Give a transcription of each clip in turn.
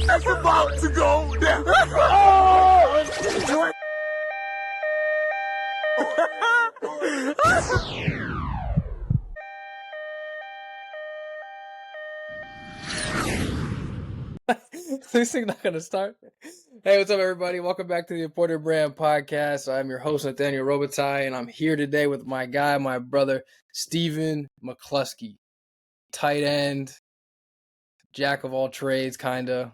It's about to go down. Oh! This thing's not gonna start. Hey, what's up, everybody? Welcome back to the Imported Brand Podcast. I'm your host, Nathaniel Robitaille, and I'm here today with my guy, my brother, Stephen Mccluskey, tight end, jack of all trades, kinda.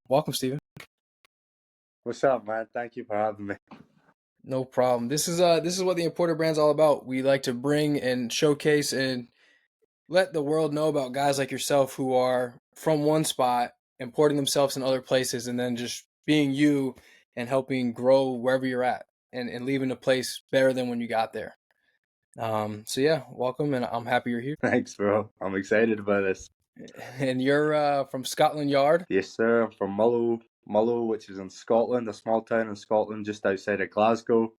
Welcome, Stephen. What's up, man? Thank you for having me. No problem. This is what the Imported Brand's all about. We like to bring and showcase and let the world know about guys like yourself who are from one spot, importing themselves in other places, and then just being you and helping grow wherever you're at and leaving the place better than when you got there. So yeah, welcome, and I'm happy you're here. Thanks, bro. I'm excited about this. And you're from Scotland Yard? Yes, sir. I'm from Mullow, which is in Scotland, a small town in Scotland just outside of Glasgow.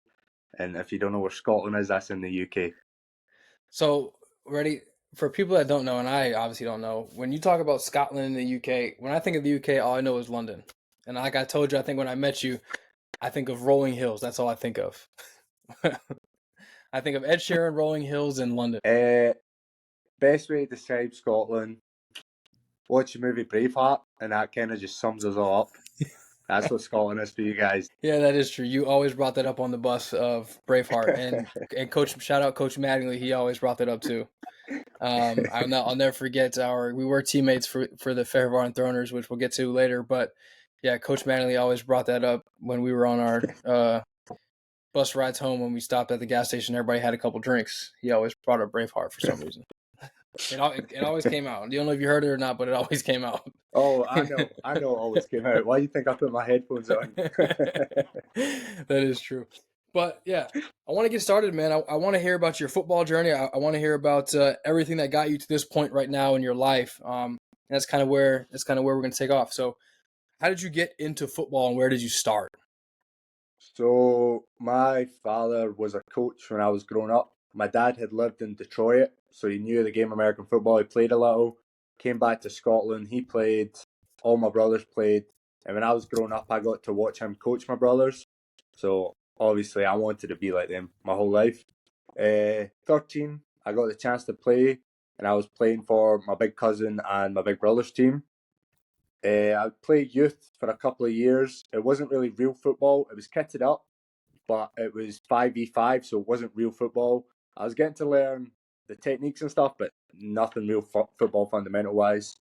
And if you don't know where Scotland is, that's in the UK. So, ready? For people that don't know, and I obviously don't know, when you talk about Scotland and the UK, when I think of the UK, all I know is London. And like I told you, I think when I met you, I think of rolling hills. That's all I think of. I think of Ed Sheeran, rolling hills, in London. Best way to describe Scotland, watch the movie Braveheart, and that kind of just sums us all up. That's what Scotland is for you guys. Yeah, that is true. You always brought that up on the bus of Braveheart, and Coach, shout out Coach Mattingly, he always brought that up too. I'll never forget we were teammates for the Fairbairn Throners, which we'll get to later. But yeah, Coach Mattingly always brought that up when we were on our bus rides home. When we stopped at the gas station, everybody had a couple drinks. He always brought up Braveheart for some reason. It always came out. You don't know if you heard it or not, but it always came out. Oh, I know it always came out. Why do you think I put my headphones on? That is true. But yeah, I want to get started, man. I want to hear about your football journey. I want to hear about everything that got you to this point right now in your life. That's kind of where we're going to take off. So, how did you get into football, and where did you start? So my father was a coach when I was growing up. My dad had lived in Detroit, so he knew the game of American football. He played a little, came back to Scotland. He played, all my brothers played. And when I was growing up, I got to watch him coach my brothers. So obviously I wanted to be like them my whole life. 13, I got the chance to play, and I was playing for my big cousin and my big brother's team. I played youth for a couple of years. It wasn't really real football. It was kitted up, but it was 5v5, so it wasn't real football. I was getting to learn the techniques and stuff, but nothing real football fundamental-wise.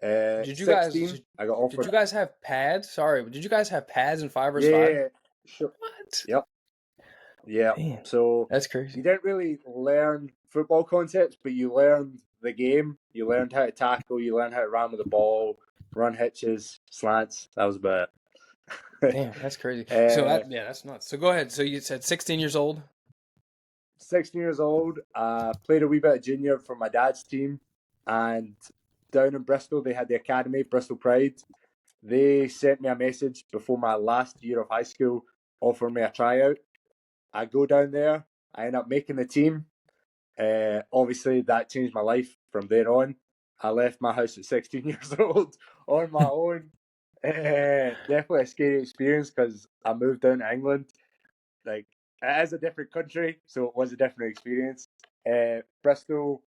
Did you guys? I got offered. Did you guys have pads? Sorry, did you guys have pads in 5 vs. 5? Yeah, sure. What? Yep. Yeah. Man, so that's crazy. You didn't really learn football concepts, but you learned the game. You learned how to tackle. You learned how to run with the ball, run hitches, slants. That was about it. Damn, that's crazy. That's nuts. So go ahead. So you said 16 years old? 16 years old. Played a wee bit of junior for my dad's team. And down in Bristol, they had the academy, Bristol Pride. They sent me a message before my last year of high school, offering me a tryout. I go down there. I end up making the team. Obviously, that changed my life from there on. I left my house at 16 years old on my own. Definitely a scary experience because I moved down to England. Like, it is a different country, so it was a different experience. Bristol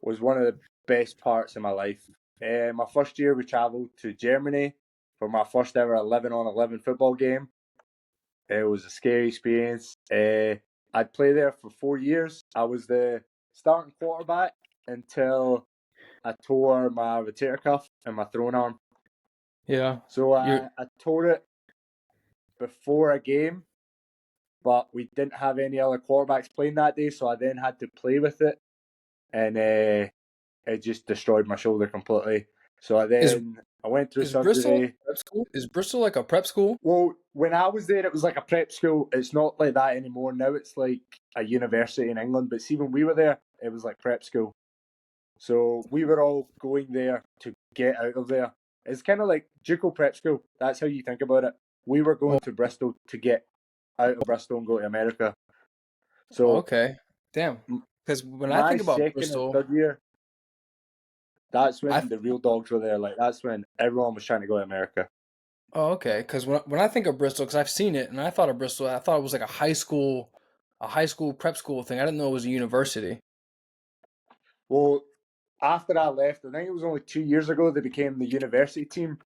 was one of the best parts of my life. My first year, we travelled to Germany for my first ever 11-on-11 football game. It was a scary experience. I'd play there for 4 years. I was the starting quarterback until I tore my rotator cuff and my throwing arm. Yeah. So I tore it before a game, but we didn't have any other quarterbacks playing that day, so I then had to play with it, and it just destroyed my shoulder completely. So I went through surgery. Is Bristol like a prep school? Well, when I was there, it was like a prep school. It's not like that anymore. Now it's like a university in England. But see, when we were there, it was like prep school. So we were all going there to get out of there. It's kind of like JUCO prep school. That's how you think about it. We were going to Bristol to get out of Bristol and go to America. So okay, damn. Because when I think about Bristol, third year, That's when the real dogs were there. Like that's when everyone was trying to go to America. Oh, okay. Because when I think of Bristol, because I've seen it, and I thought of Bristol, I thought it was like a high school prep school thing. I didn't know it was a university. Well, after I left, I think it was only 2 years ago they became the university team.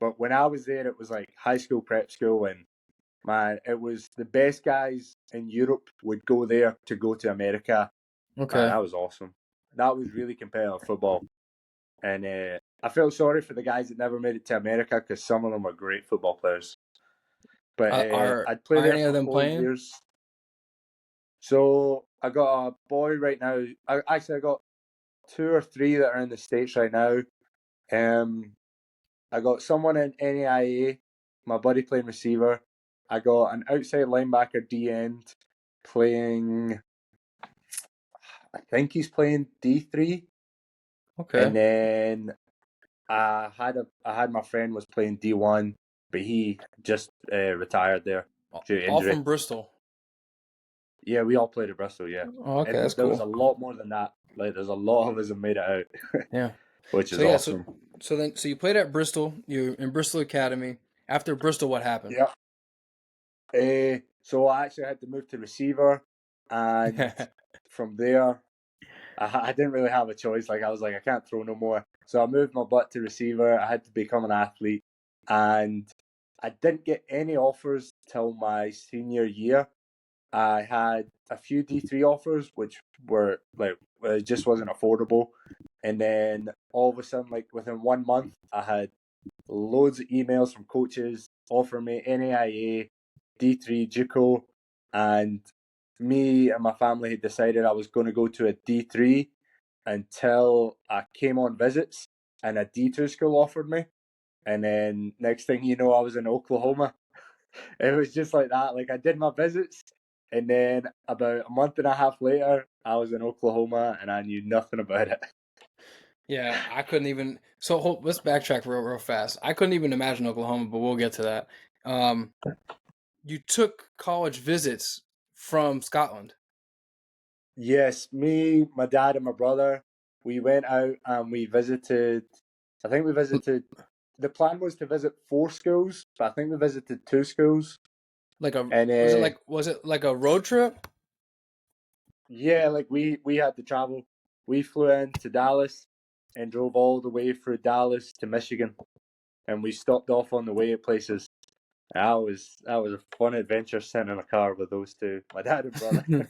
But when I was there, it was like high school prep school, and man, it was the best guys in Europe would go there to go to America. Man, Okay. that was awesome. That was really competitive football, and I felt sorry for the guys that never made it to America because some of them were great football players. But Are I'd play are there any of for them four playing? years. So I got a boy right now. I got two or three that are in the States right now. I got someone in NAIA, my buddy playing receiver. I got an outside linebacker D end playing. I think he's playing D3, and Okay. then I had my friend was playing D1, but he just retired there due to All injury. from Bristol. Yeah, we all played at Bristol. Yeah, Oh, okay, that's and there was a cool. lot more than that. Like, there's a lot of us that made it out, Yeah. which So is yeah, awesome. so you played at Bristol. You're in Bristol Academy. After Bristol, what happened? Yeah. So I actually had to move to receiver, and from there, I didn't really have a choice. Like I was like, I can't throw no more. So I moved my butt to receiver. I had to become an athlete, and I didn't get any offers till my senior year. I had a few D3 offers, which were like it just wasn't affordable. And then all of a sudden, like within 1 month, I had loads of emails from coaches offering me NAIA, D3, JUCO, and me and my family had decided I was going to go to a D3 until I came on visits and a D2 school offered me. And then next thing you know, I was in Oklahoma. It was just like that. Like I did my visits, and then about a month and a half later, I was in Oklahoma and I knew nothing about it. Yeah, I couldn't even. So let's backtrack real fast. I couldn't even imagine Oklahoma, but we'll get to that. Um, you took college visits from Scotland. Yes, me, my dad, and my brother, we went out and we visited. I think we visited. The plan was to visit 4 schools, but I think we visited 2 schools. Like a And was it like a road trip? yeah, like we had to travel. We flew into Dallas and drove all the way through Dallas to Michigan, and we stopped off on the way at places. That was a fun adventure sitting in a car with those two, my dad and brother.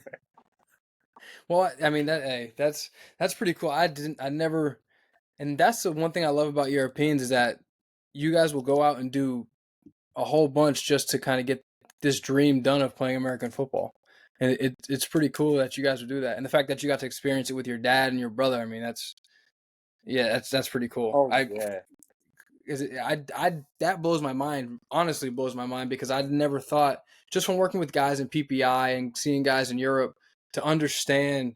Well, I mean that's pretty cool. I never, and that's the one thing I love about Europeans is that you guys will go out and do a whole bunch just to kind of get this dream done of playing American football. And it's pretty cool that you guys would do that. And the fact that you got to experience it with your dad and your brother, I mean, that's pretty cool. Oh yeah. That blows my mind. Honestly, blows my mind because I'd never thought just from working with guys in PPI and seeing guys in Europe to understand.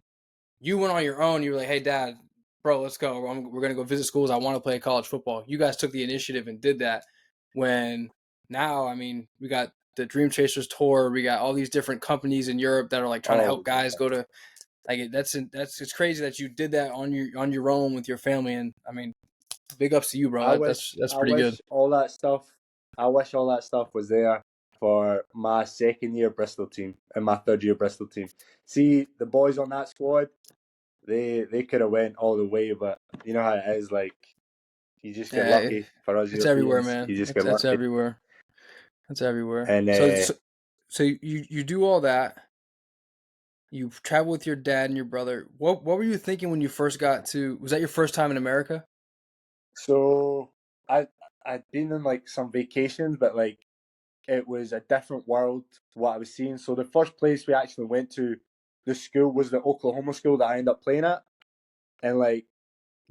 You went on your own. You were like, "Hey, Dad, bro, let's go. We're gonna go visit schools. I want to play college football." You guys took the initiative and did that. When now, I mean, we got the Dream Chasers tour. We got all these different companies in Europe that are like trying to Oh help guys go to like that's it's crazy that you did that on your own with your family. And I mean, big ups to you, bro. I That's I pretty good. wish all that stuff. I wish all that stuff was there for my second year Bristol team and my third year Bristol team. See the boys on that squad. They could have went all the way, but you know how it is. Like you just get Yeah, lucky. For us it's everywhere, Europeans, man. you just get It's lucky. everywhere. It's everywhere. And So you do all that. You travel with your dad and your brother. What were you thinking when you first got to? Was that your first time in America? so I'd been in like some vacations, but like it was a different world to what I was seeing. So the first place we actually went to, the school was the Oklahoma school that I ended up playing at, and like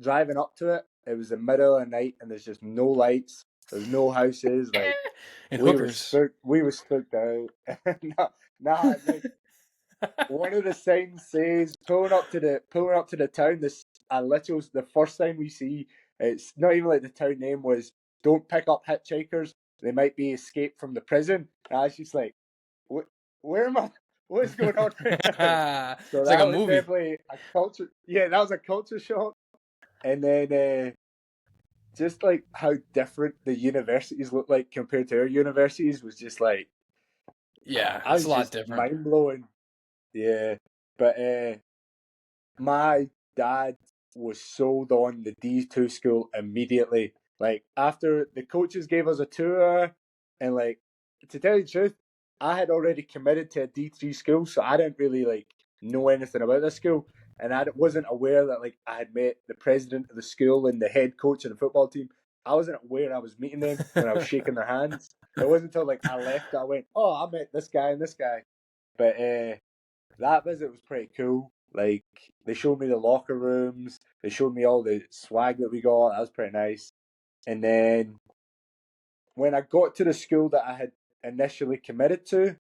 driving up to it, it was the middle of the night and there's just no lights. There's no houses. Like And hookers. we were spooked out. nah, like one of the signs says pulling up to the town. This a little the first sign we see. It's not even like the town name was. Don't pick up hitchhikers. They might be escaped from the prison. And I was just like, where am I? What's going on right now? So It's like a that was movie. definitely a culture. Yeah, that was a culture shock. And then just like how different the universities look like compared to our universities was just like, Yeah, I it's a was lot just different. mind blowing. Yeah. But my dad was sold on the D2 school immediately. Like after the coaches gave us a tour, and like to tell you the truth, I had already committed to a D3 school, so I didn't really like know anything about the school, and I wasn't aware that like I had met the president of the school and the head coach of the football team. I wasn't aware I was meeting them when I was shaking their hands. It wasn't until like I left that I went, oh, I met this guy and this guy. But that visit was pretty cool. Like they showed me the locker rooms, they showed me all the swag that we got. That was pretty nice. And then when I got to the school that I had initially committed to,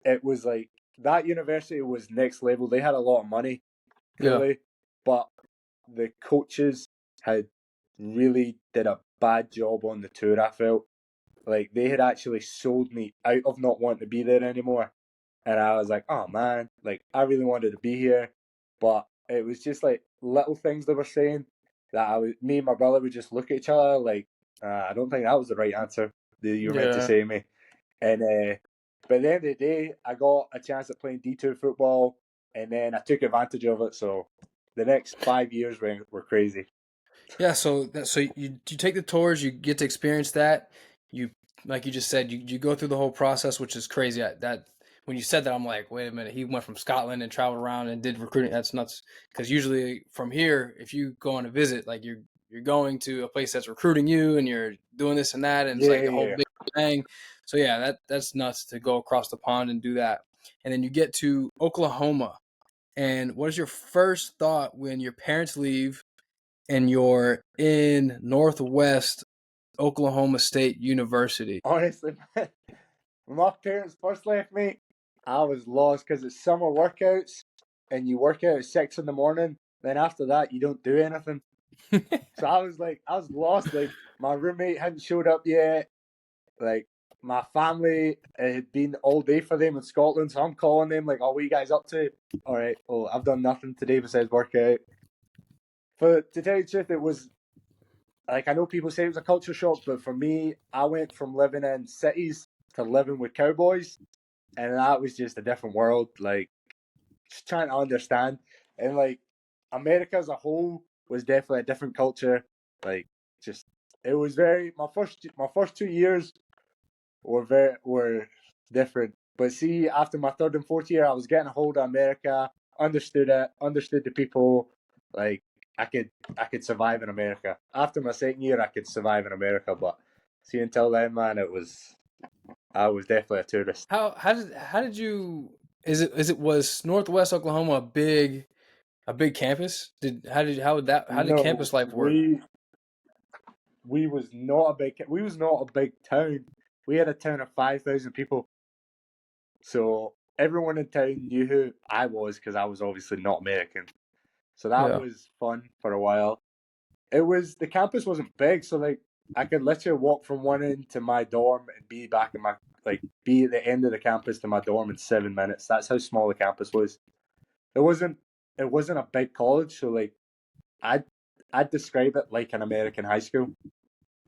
it was like that university was next level. They had a lot of money, Yeah. clearly, but the coaches had really did a bad job on the tour. I felt like they had actually sold me out of not wanting to be there anymore. And I was like, oh man, like I really wanted to be here, but it was just like little things they were saying that me and my brother would just look at each other like, I don't think that was the right answer that you were meant to Yeah. say to me. And but at the end of the day, I got a chance at playing D2 football, and then I took advantage of it. So the next 5 years were crazy. Yeah, so you take the tours, you get to experience that. You like you just said, you go through the whole process, which is crazy. That when you said that, I'm like, wait a minute, he went from Scotland and traveled around and did recruiting. That's nuts. Because usually from here, if you go on a visit, like you're going to a place that's recruiting you, and you're doing this and that, and it's Yeah, like a whole yeah. big thing. So yeah, that's nuts to go across the pond and do that. And then you get to Oklahoma, and what is your first thought when your parents leave? And you're in Northwest Oklahoma State University. Honestly, man, when my parents first left me, I was lost because it's summer workouts and you work out at 6 in the morning. Then after that, you don't do anything. So I was like, I was lost. Like my roommate hadn't showed up yet. Like my family it had been all day for them in Scotland, so I'm calling them like, "Oh, what are you guys up to?" All right, well, I've done nothing today besides workout. But to tell you the truth, it was like I know people say it was a culture shock, but for me, I went from living in cities to living with cowboys, and that was just a different world. Like just trying to understand, and like America as a whole was definitely a different culture. Like just it was very my first 2 years were different. But see, after my third and fourth year, I was getting a hold of America, understood it, understood the people. Like I could survive in America. After my second year, I could survive in America. But see, until then, man, I was definitely a tourist. How did you is it was Northwest Oklahoma a big campus? How did No, campus life work? we was not a big town. We had a town of 5,000 people, so everyone in town knew who I was because I was obviously not American. So that Yeah. was fun for a while. The campus wasn't big, so like I could literally walk from one end to my dorm and be back in my be at the end of the campus to my dorm in 7 minutes. That's how small the campus was. It wasn't it wasn't a big college, so like I'd I'd describe it like an American high school.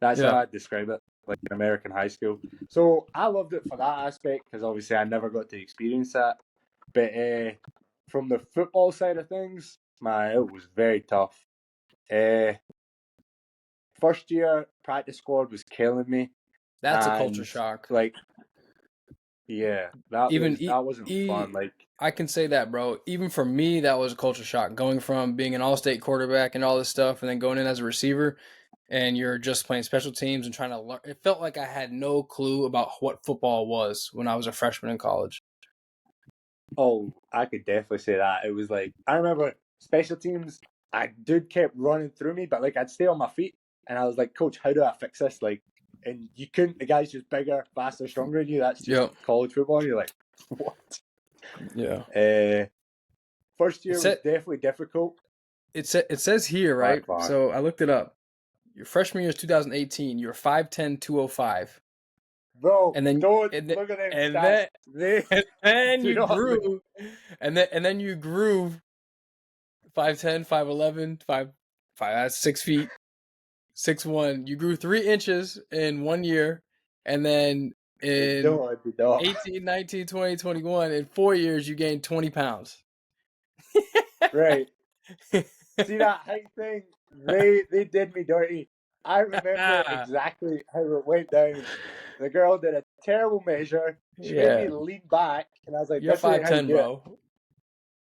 That's how Yeah. I'd describe it, like an American high school. So I loved it for that aspect because obviously I never got to experience that. But from the football side of things, man, it was very tough. Uh, First year practice squad was killing me, That's a culture and shock. like, yeah, Even that wasn't fun. Like, I can say that, bro. Even for me, that was a culture shock. Going from being an all-state quarterback and all this stuff, and then going in as a receiver, and you're just playing special teams and trying to learn. It felt like I had no clue about what football was when I was a freshman in college. oh, I could definitely say that. It was like I remember special teams. I dude kept running through me, but like I'd stay on my feet, and I was like, Coach, how do I fix this? Like, and you couldn't. The guy's just bigger, faster, stronger than you. That's just Yep. college football. And you're like, what? Yeah. First It year was said definitely difficult. it says here, By right? far. So I looked it up. Your freshman year is 2018. You're 5'10", 205. Bro, And then don't and then look at them and stats. then They and then do you not look. grew, and then you grew 5'10", 5'11", 5. That's 6 feet, 6'1". You grew 3 inches in 1 year, and then in You don't. 18, 19, 20, 21, in 4 years you gained 20 pounds. Right. See that height thing? They did me dirty. I remember exactly how it went down. The girl did a terrible measure. She made me Yeah, lean back, and I was like, you're "This ain't how you 5'10", do it." bro.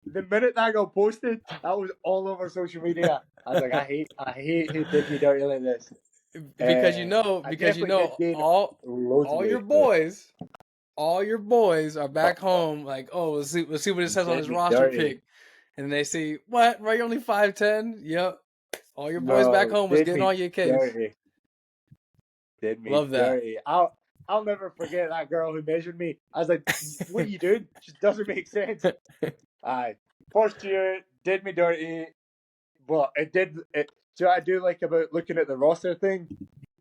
The minute that got posted, that was all over social media. I was like, I hate who did me dirty like this. Because I definitely did gain loads of all your weight. But boys are back home. Like, oh, let's see what it says on did his me roster dirty. pick, and they see what? Right, you're only 5'10". Yep. All your boys back No, home was did getting me all your case. dirty. Did me Love that. dirty. I'll never forget that girl who measured me. I was like, "What are you doing? Just doesn't make sense." Aye, first year did me dirty, but it did. So I do like about looking at the roster thing.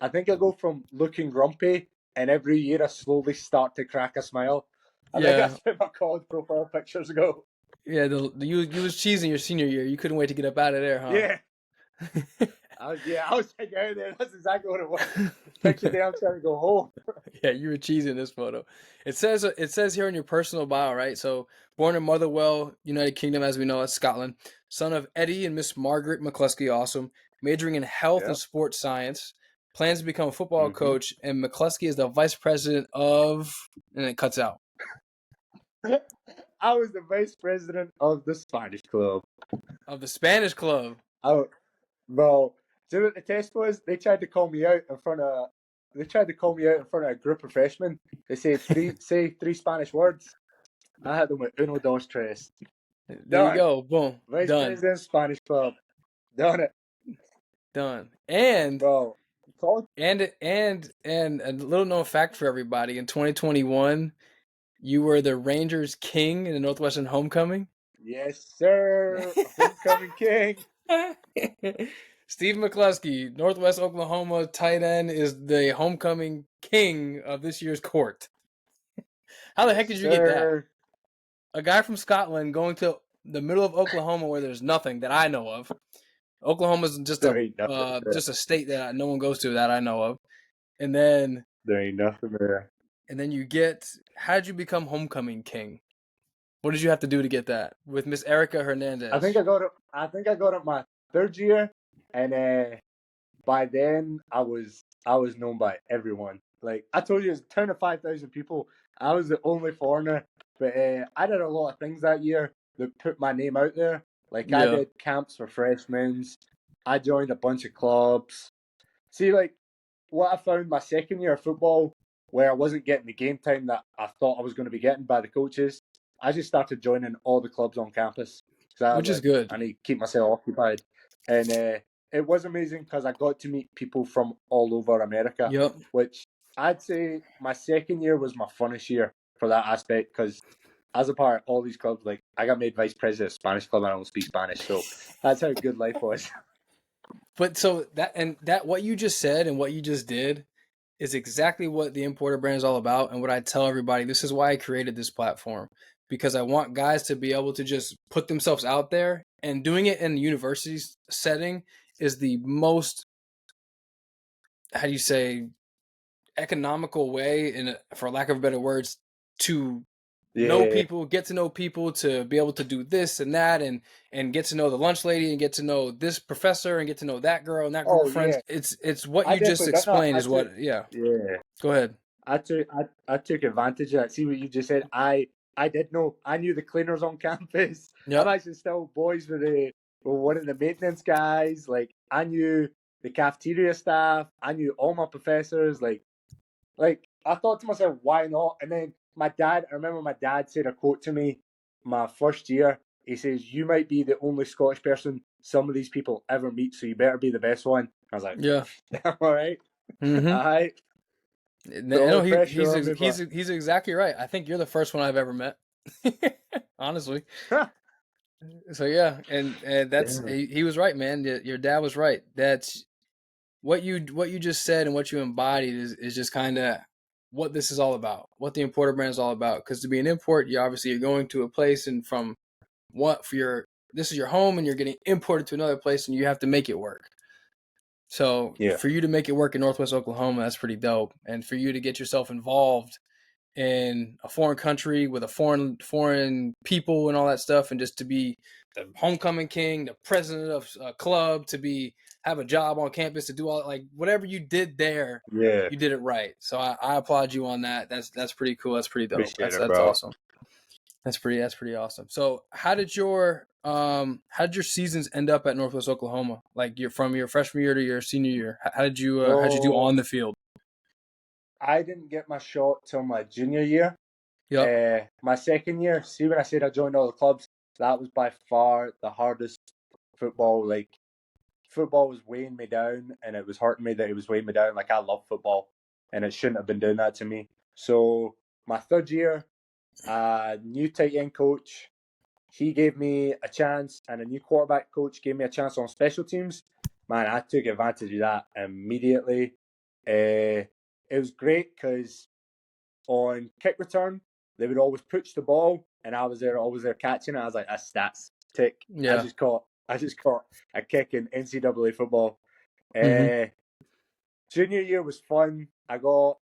I think I go from looking grumpy, and every year I slowly start to crack a smile. I think Yeah, that's how my college profile pictures go. yeah. You was cheesing your senior year. You couldn't wait to get up out of there, huh? Yeah, I was like out there. That's exactly what it was. Picture day, I'm trying to go home. Yeah, you were cheesing this photo. It says here in your personal bio, right? So, born in Motherwell, United Kingdom, as we know, that's Scotland. Son of Eddie and Miss Margaret Mccluskey, awesome. Majoring in health and Yep. sports science. Plans to become a football Mm-hmm. coach. And McCluskey is the vice president of, and it cuts out. I was the vice president of the Spanish club. Of the Spanish club. Well, so what the test was? They tried to call me out in front of. They tried to call me out in front of a group of freshmen. They said say three Spanish words. I had them with uno, dos, tres. There you go. Boom. Vice Done. president, Spanish club. Done it. Done. And Bro, and a little known fact for everybody, in 2021, you were the Rangers king in the Northwestern homecoming. yes, sir. Homecoming king. Stephen Mccluskey, Northwest Oklahoma tight end, is the homecoming king of this year's court. How the heck did you get that? A guy from Scotland going to the middle of Oklahoma where there's nothing that I know of. Oklahoma's just There ain't nothing there. just a state that no one goes to that I know of. And then There ain't nothing there. you get, how did you become homecoming king? What did you have to do to get that with Miss Erica Hernandez? I think I got it my third year, and by then I was known by everyone. Like I told you, it's a town of 5,000 people. I was the only foreigner, but I did a lot of things that year that put my name out there. Like I did camps for freshmen. I joined a bunch of clubs. See, like what I found my second year of football, where I wasn't getting the game time that I thought I was going to be getting by the coaches, I just started joining all the clubs on campus. Which is good. I need to keep myself occupied, and it was amazing because I got to meet people from all over America. Yep. Which I'd say my second year was my funnest year for that aspect because as a part of all these clubs, like I got made vice president of Spanish club and I don't speak Spanish, so that's how good life was. But so that what you just said and what you just did is exactly what the Importer brand is all about, and what I tell everybody. This is why I created this platform, because I want guys to be able to just put themselves out there, and doing it in the university setting is the most, how do you say, economical way, in for lack of better words, to know people, get to know people, to be able to do this and that, and get to know the lunch lady, and get to know this professor, and get to know that girl and that group of friends. Yeah. It's what you just explained is what. Yeah. Go ahead. I took advantage of that. See what you just said. I knew the cleaners on campus. Yep. I'm actually still boys with one of the maintenance guys. Like I knew the cafeteria staff. I knew all my professors. Like I thought to myself, why not? And then I remember my dad said a quote to me my first year. He says, "You might be the only Scottish person some of these people ever meet, so you better be the best one." I was like, "Yeah, all right, mm-hmm. All right." No, he's exactly right. I think you're the first one I've ever met, honestly. So yeah, and that's he was right, man. Your dad was right. That's what you just said, and what you embodied is just kind of what this is all about, what the Importer brand is all about. Because to be an import, you're going to a place, and from what for your this is your home and you're getting imported to another place and you have to make it work. So Yeah. for you to make it work in Northwest Oklahoma, that's pretty dope. And for you to get yourself involved in a foreign country with a foreign people and all that stuff, and just to be the homecoming king, the president of a club, to have a job on campus, to do all like whatever you did there, Yeah. you did it right. So I applaud you on that. That's pretty cool. That's pretty dope. Appreciate it, That's bro. awesome. That's pretty awesome. So how did your seasons end up at Northwest Oklahoma? Like from your freshman year to your senior year, how did you do on the field? I didn't get my shot till my junior year. Yep. My second year, see when I said I joined all the clubs, that was by far the hardest football. Like, football was weighing me down, and it was hurting me that it was weighing me down. Like, I love football, and it shouldn't have been doing that to me. So my third year, new tight end coach, he gave me a chance, and a new quarterback coach gave me a chance on special teams. Man, I took advantage of that immediately. It was great because on kick return, they would always pitch the ball, and I was always there catching it. I was like, that's stats, tick. Yeah. I just caught a kick in NCAA football. Mm-hmm. Junior year was fun. I got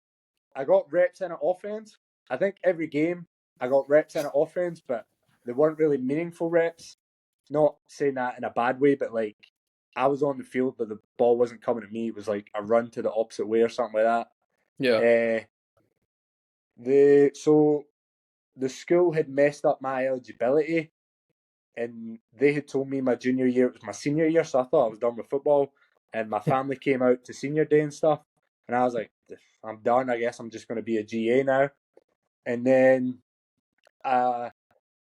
reps in an offense. I think every game I got reps in an offense, but they weren't really meaningful reps. Not saying that in a bad way, but like I was on the field, but the ball wasn't coming at me. It was like a run to the opposite way or something like that. Yeah. So the school had messed up my eligibility, and they had told me my junior year it was my senior year, so I thought I was done with football. And my family came out to senior day and stuff, and I was like, I'm done. I guess I'm just going to be a GA now. And then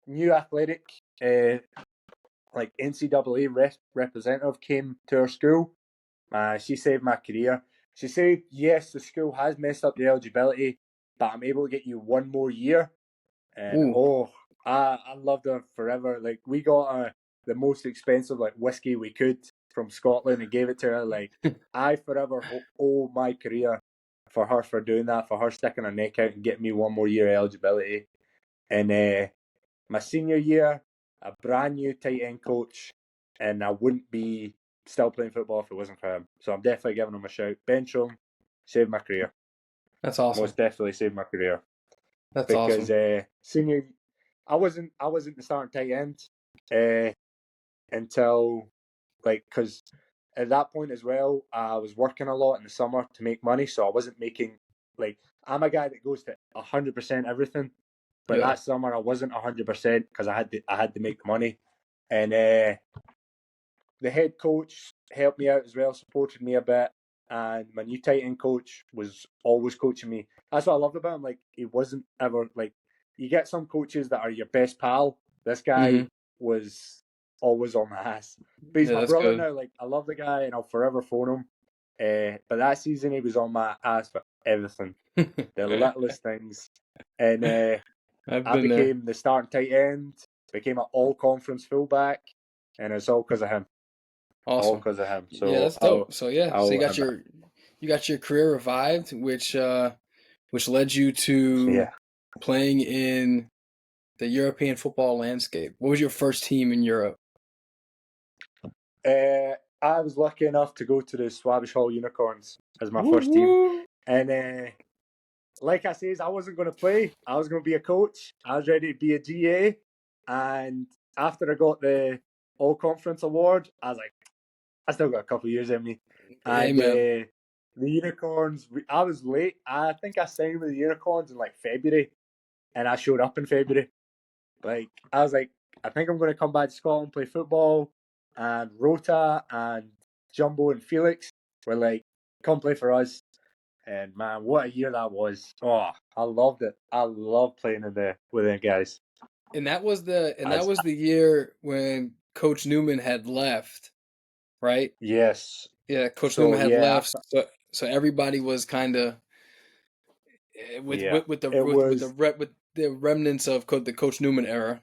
new athletic, like NCAA representative came to our school. She saved my career. She said, yes, the school has messed up the eligibility, but I'm able to get you one more year. And I loved her forever. Like, we got the most expensive like whiskey we could from Scotland and gave it to her. Like, I forever owe my career for her for doing that, for her sticking her neck out and getting me one more year eligibility. And my senior year, a brand new tight end coach, and I wouldn't be still playing football if it wasn't for him. So I'm definitely giving him a shout. Bench him, saved my career. That's awesome. Most definitely saved my career. That's because awesome. Senior, I wasn't the starting tight end until because at that point as well, I was working a lot in the summer to make money, so I wasn't making I'm a guy that goes to 100% everything. But that summer I wasn't 100% because I had to make the money, and the head coach helped me out as well, supported me a bit, and my new tight end coach was always coaching me. That's what I loved about him. Like, he wasn't ever you get some coaches that are your best pal. This guy was always on my ass. But he's my brother now. Like, I love the guy and I'll forever phone him. But that season he was on my ass for everything, the littlest things. And I became the starting tight end, became an all-conference fullback, and it's all because of him. Awesome. All because of him. So yeah, that's dope. So you got your career revived, which led you to playing in the European football landscape. What was your first team in Europe? I was lucky enough to go to the Swabish Hall Unicorns as my first team. And like I says, I wasn't going to play. I was going to be a coach. I was ready to be a GA. And after I got the All-Conference award, I was like, I still got a couple of years in me. And the Unicorns, I was late. I think I signed with the Unicorns in February. And I showed up in February. I was like, I think I'm going to come back to Scotland, play football. And Rota and Jumbo and Felix were like, come play for us. And man, what a year that was. Oh, I loved it. I loved playing with them guys. And that was the year when Coach Newman had left, right? Yes. Yeah, Coach Newman had left. So everybody was kind of with the remnants of the Coach Newman era.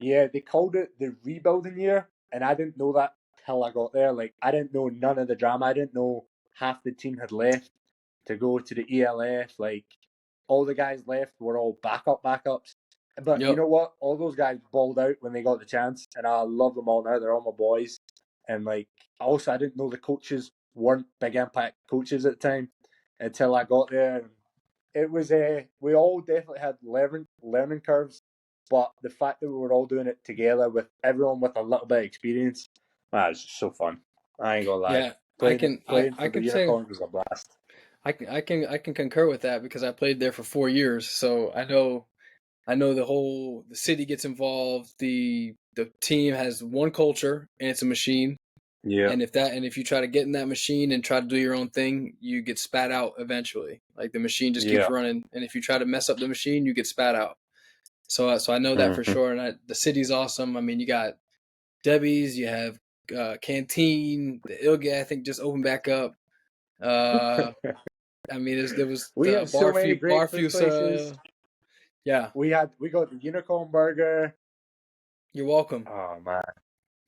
Yeah, they called it the rebuilding year, and I didn't know that till I got there. I didn't know none of the drama. I didn't know half the team had left to go to the ELF. All the guys left were all backups. But you Yep. know what? All those guys balled out when they got the chance, and I love them all now. They're all my boys. And like, also, I didn't know the coaches weren't big impact coaches at the time until I got there. And it was we all definitely had learning curves, but the fact that we were all doing it together with everyone with a little bit of experience, man, it was just so fun. I ain't gonna lie. Yeah, Playing I for the can say Unicorns was a blast. I can concur with that because I played there for 4 years, so I know the city gets involved. The team has one culture and it's a machine. Yeah, And if you try to get in that machine and try to do your own thing, you get spat out eventually. Like the machine just keeps yeah. running, and if you try to mess up the machine, you get spat out. So I know that for Mm-hmm. sure. And the city's awesome. I mean, you got Debbie's, you have Canteen, the Ilga, I think just opened back up. Uh, I mean, there was We had so many great food places. Yeah, We got the Unicorn Burger. you're welcome. Oh man,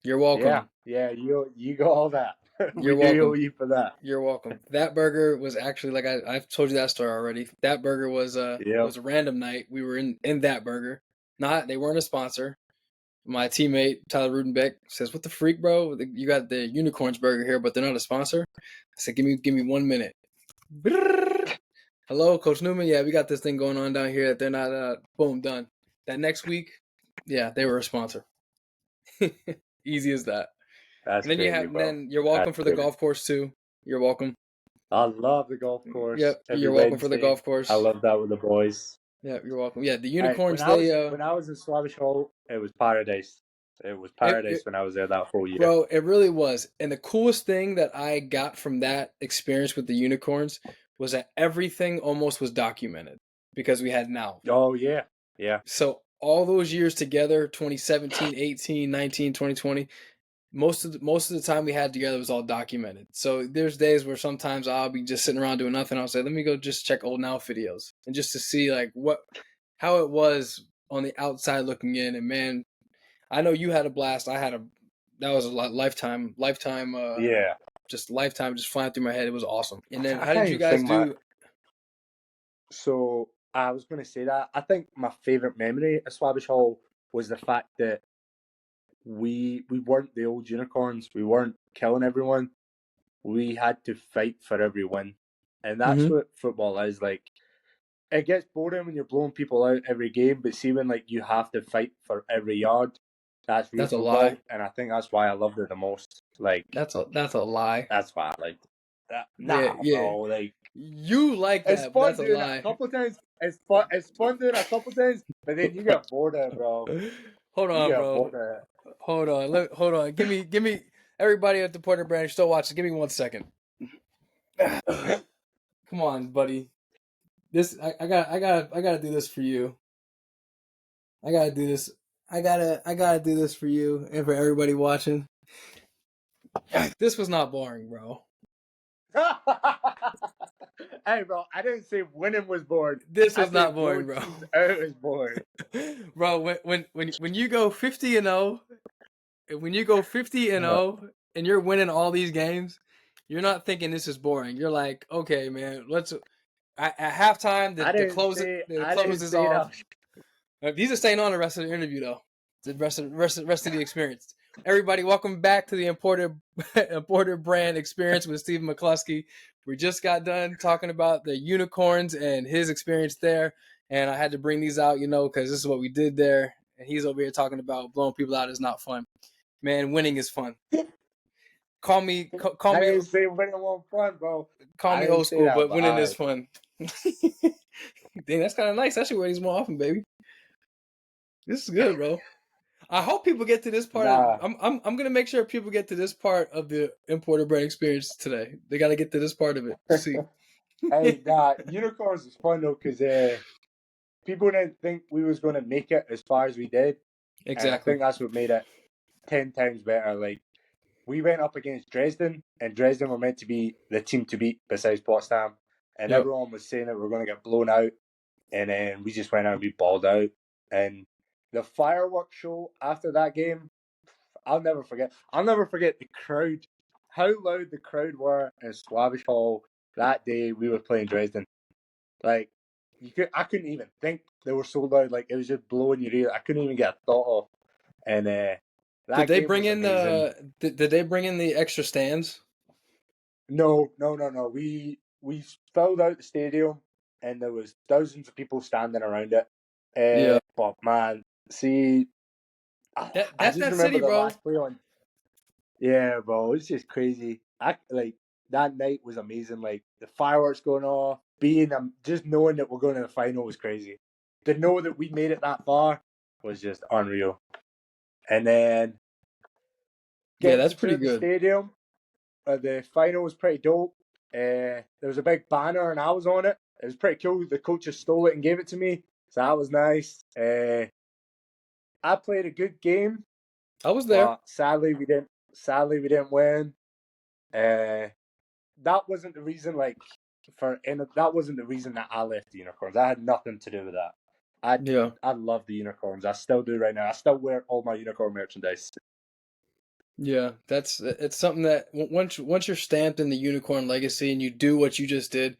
You're yeah, welcome. yeah. You got all that. We You're do owe welcome. you for that. You're welcome. That burger was actually like I've told you that story already. That burger Yep. was a random night. We were in that burger. Not they weren't a sponsor. My teammate Tyler Rudenbeck says, "What the freak, bro? You got the Unicorns burger here, but they're not a sponsor." I said, give me 1 minute." Hello, Coach Newman. Yeah, we got this thing going on down here that they're not. Boom, done. That next week, yeah, they were a sponsor. Easy as that. That's And then crazy, bro. then you're welcome That's for the crazy. golf course too. You're welcome. I love the golf course Yep, every you're welcome for the Wednesday. golf I course. love that with the boys. Yeah, you're welcome. Yeah, the Hey, unicorns. They when I was in Slavish Hall, it was paradise. It was paradise it when I was there that whole year. bro, it really was. And the coolest thing that I got from that experience with the unicorns was that everything almost was documented because we had now. Oh yeah, yeah, So all those years together, 2017, 18, 19, 2020, most of the time we had together was all documented. So there's days where sometimes I'll be just sitting around doing nothing. I'll say, let me go just check old now videos and just to see like how it was on the outside looking in. And man, I know you had a blast. That was a lifetime, yeah. just lifetime, just flying through my head. It was awesome. And then I how did can't you even guys think my. do? So I was going to say that I think my favorite memory of Slavish Hall was the fact that we weren't the old unicorns. We weren't killing everyone. We had to fight for every win, and that's Mm-hmm. what football is like. It gets boring when you're blowing people out every game, but see when like you have to fight for every yard, that's real That's a lie. football, and I think that's why I loved it the most. Like That's a lie. that's why I liked it. Yeah, Nah, yeah. bro, like You like it's that, but fun that's a doing it a lie. couple of times. It's fun doing it a couple of times, but then you get bored of it, bro. Hold You on, get bro. bored of it. Hold on. Hold on. Give me everybody at the Porter brand you're still watching. Give me 1 second. Come on, buddy. I gotta do this for you. I gotta do this. I gotta do this for you and for everybody watching. This was not boring, bro. Hey, bro, I didn't say winning was boring. This I was not said boring, blowing bro. teams out is boring. Bro, when you go 50-0, when you go 50-0 and you're winning all these games, you're not thinking this is boring. You're like, okay, man, let's at halftime the I close didn't is say off. that. These are staying on the rest of the interview though. The rest of the experience. Everybody, welcome back to the imported brand experience with Stephen Mccluskey. We just got done talking about the unicorns and his experience there, and I had to bring these out, because this is what we did there. And he's over here talking about blowing people out is not fun. Man, winning is fun. Call me I didn't say winning was fun, bro. I didn't old say school, that, but but winning all is right. fun. Dang, that's kind of nice. I should wear these more often, baby. This is good, bro. I hope people get to this part of. Nah. I'm gonna make sure people get to this part of the importer brand experience today. They got to get to this part of it. See. Hey, nah, unicorns is fun though, because people didn't think we was going to make it as far as we did, and I Exactly. think that's what made it 10 times better. Like we went up against Dresden, and Dresden were meant to be the team to beat besides Potsdam, and Yep. everyone was saying that we were going to get blown out, and then we just went out and we balled out. And the fireworks show after that game, I'll never forget. I'll never forget the crowd, how loud the crowd were in Slavish Hall that day we were playing Dresden. Like I couldn't even think. They were so loud, like it was just blowing your ear. I couldn't even get a thought off. And Did that they game bring was in amazing. did they bring in the extra stands? No, no, no, no. We filled out the stadium, and there was thousands of people standing around it. Yeah. But man, see, I That's just that remember city, the bro. last play on. Yeah, bro, it's just crazy. I like that night was amazing. Like the fireworks going off, being just knowing that we're going to the final was crazy. To know that we made it that far was just unreal. And then Yeah, getting that's to pretty tour the good. stadium, the final was pretty dope. There was a big banner and I was on it. It was pretty cool. The coach just stole it and gave it to me, so that was nice. I played a good game, I was there. but sadly we didn't. Sadly we didn't win. Uh, that wasn't the reason. That wasn't the reason that I left the unicorns. I had nothing to do with that. Yeah. I love the unicorns. I still do right now. I still wear all my unicorn merchandise. Yeah, it's something that once you're stamped in the unicorn legacy and you do what you just did,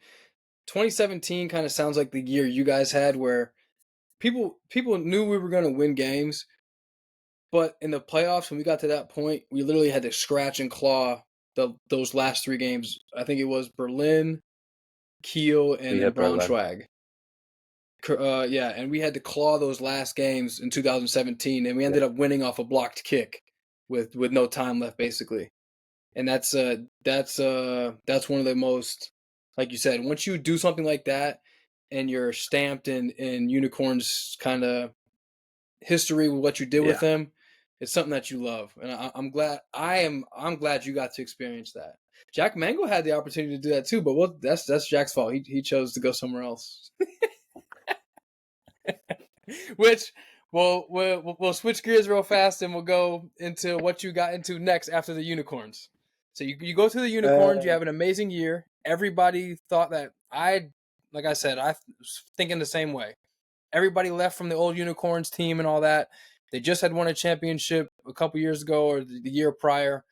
2017 kind of sounds like the year you guys had where people knew we were going to win games, but in the playoffs when we got to that point, we literally had to scratch and claw those last three games. I think it was Berlin, Kiel, We and then hit Berlin. Braunschweig. Yeah, and we had to claw those last games in 2017, and we ended up winning off a blocked kick with no time left, basically. And that's one of the most, like you said, once you do something like that, and you're stamped in unicorns kind of history with what you did with Yeah. them, it's something that you love, and I'm glad you got to experience that. Jack Mango had the opportunity to do that too, but that's Jack's fault. He chose to go somewhere else. Which we'll switch gears real fast and we'll go into what you got into next after the unicorns. So you go to the unicorns, you Uh, have an amazing year. Everybody thought that like I said, I was thinking the same way. Everybody left from the old unicorns team and all that. They just had won a championship a couple years ago or the year prior.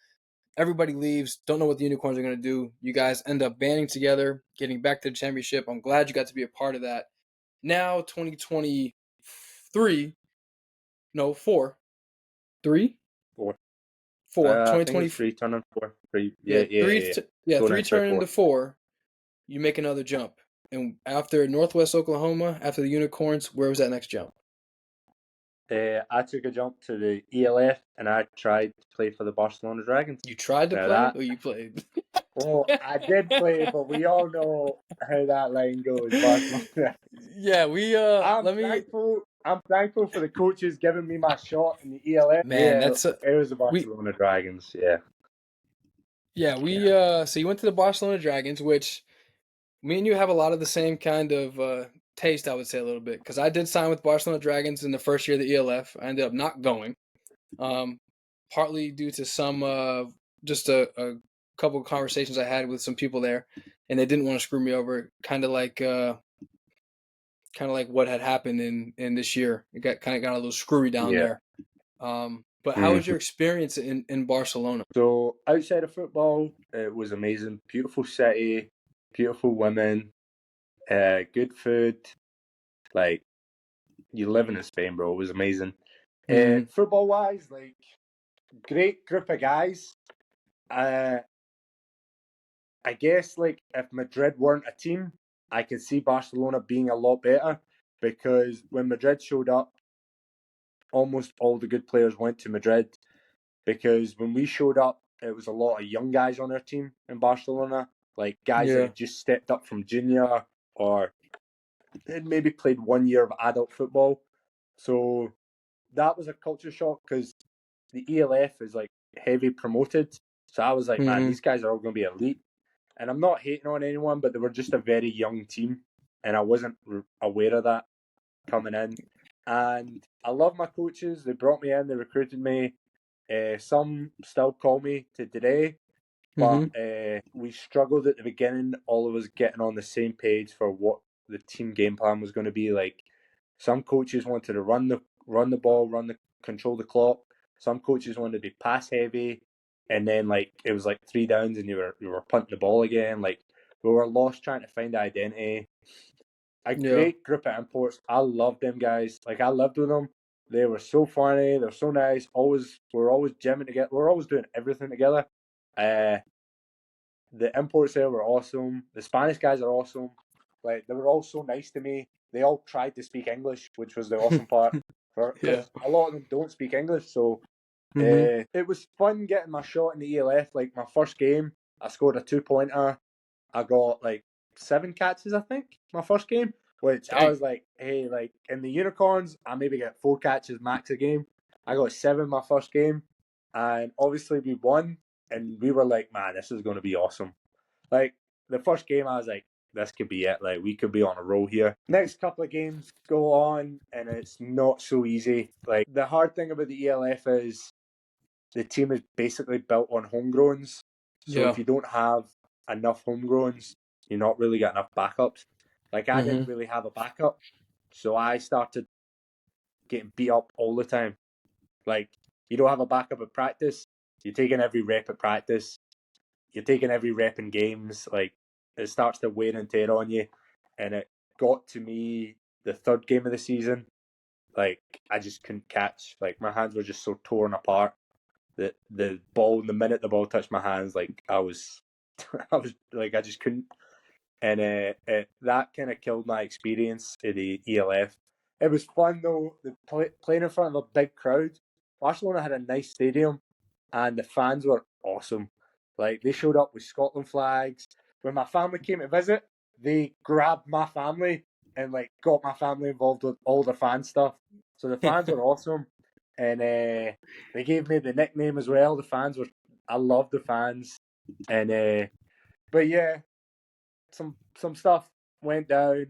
Everybody leaves, don't know what the unicorns are going to do. You guys end up banding together, getting back to the championship. I'm glad you got to be a part of that. Now 2023, no, four, three, four. four, I twenty think twenty. it's three turning four. Three. Yeah, Yeah, yeah, yeah, yeah. Going three into turn into four. four. You make another jump, and after Northwest Oklahoma, after the Unicorns, where was that next jump? I took a jump to the ELF and I tried to play for the Barcelona Dragons. You tried to Now play, that, or you played? well, I did play, but we all know how that line goes. Barcelona. Yeah, we I'm let me thankful. I'm thankful for the coaches giving me my shot in the ELF. man, Yeah, that's it was the we Barcelona Dragons. Yeah, yeah, yeah, so you went to the Barcelona Dragons, which me and you have a lot of the same kind of taste, I would say a little bit, because I did sign with Barcelona Dragons in the first year of the ELF. I ended up not going. Um, Partly due to some just a couple of conversations I had with some people there, and they didn't want to screw me over. Kind of like what had happened in this year. It got a little screwy down yeah. there. But how was Mhm. your experience in Barcelona? So outside of football, it was amazing. Beautiful city, beautiful women, good food. Like you living in Spain, bro. It was amazing. Mm-hmm. Football wise, like great group of guys. Uh, I guess like if Madrid weren't a team, I could see Barcelona being a lot better because when Madrid showed up, almost all the good players went to Madrid. Because when we showed up, it was a lot of young guys on our team in Barcelona, like guys that Yeah. had just stepped up from junior or had maybe played 1 year of adult football. So that was a culture shock because the ELF is like heavy promoted. So I was like, man, Mm-hmm. these guys are all going to be elite. And I'm not hating on anyone, but they were just a very young team. And I wasn't aware of that coming in. And I love my coaches. They brought me in, they recruited me. Some still call me to today, but Mm-hmm. we struggled at the beginning, all of us getting on the same page for what the team game plan was going to be. Like some coaches wanted to run the ball, control the clock. Some coaches wanted to be pass heavy, and then like it was like three downs and you were punting the ball again. Like we were lost trying to find identity. a Yeah. great group of imports. I loved them guys. Like I lived with them. They were so funny. They were so nice. We're always gymming together. We're always doing everything together. Uh, the imports there were awesome. The Spanish guys are awesome. Like they were all so nice to me. They all tried to speak English, which was the awesome part. Yeah. Because a lot of them don't speak English, so Mm-hmm. it was fun getting my shot in the ELF. Like my first game, I scored a 2-pointer. I got like 7 catches, I think, my first game. Which I Dang. was like, hey, like in the unicorns, I maybe get 4 catches max a game. I got 7 my first game, and obviously we won. And we were like, man, this is going to be awesome. Like the first game, I was like, this could be it. Like we could be on a roll here. Next couple of games go on, and it's not so easy. Like the hard thing about the ELF is the team is basically built on homegrowns. So Yeah. if you don't have enough homegrowns, you're not really got enough backups. Like I Mm-hmm. didn't really have a backup, so I started getting beat up all the time. Like you don't have a backup at practice, you're taking every rep at practice, you're taking every rep in games. Like it starts to wear and tear on you, and it got to me the third game of the season. Like I just couldn't catch. Like my hands were just so torn apart. The ball, the minute the ball touched my hands, like I was, I was like I just couldn't, and that kind of killed my experience at the ELF. It was fun though. Playing in front of a big crowd. Barcelona had a nice stadium, and the fans were awesome. Like they showed up with Scotland flags. When my family came to visit, they grabbed my family and like got my family involved with all the fan stuff. So the fans were awesome, and they gave me the nickname as well. The fans were, I love the fans, and but yeah, some stuff went down.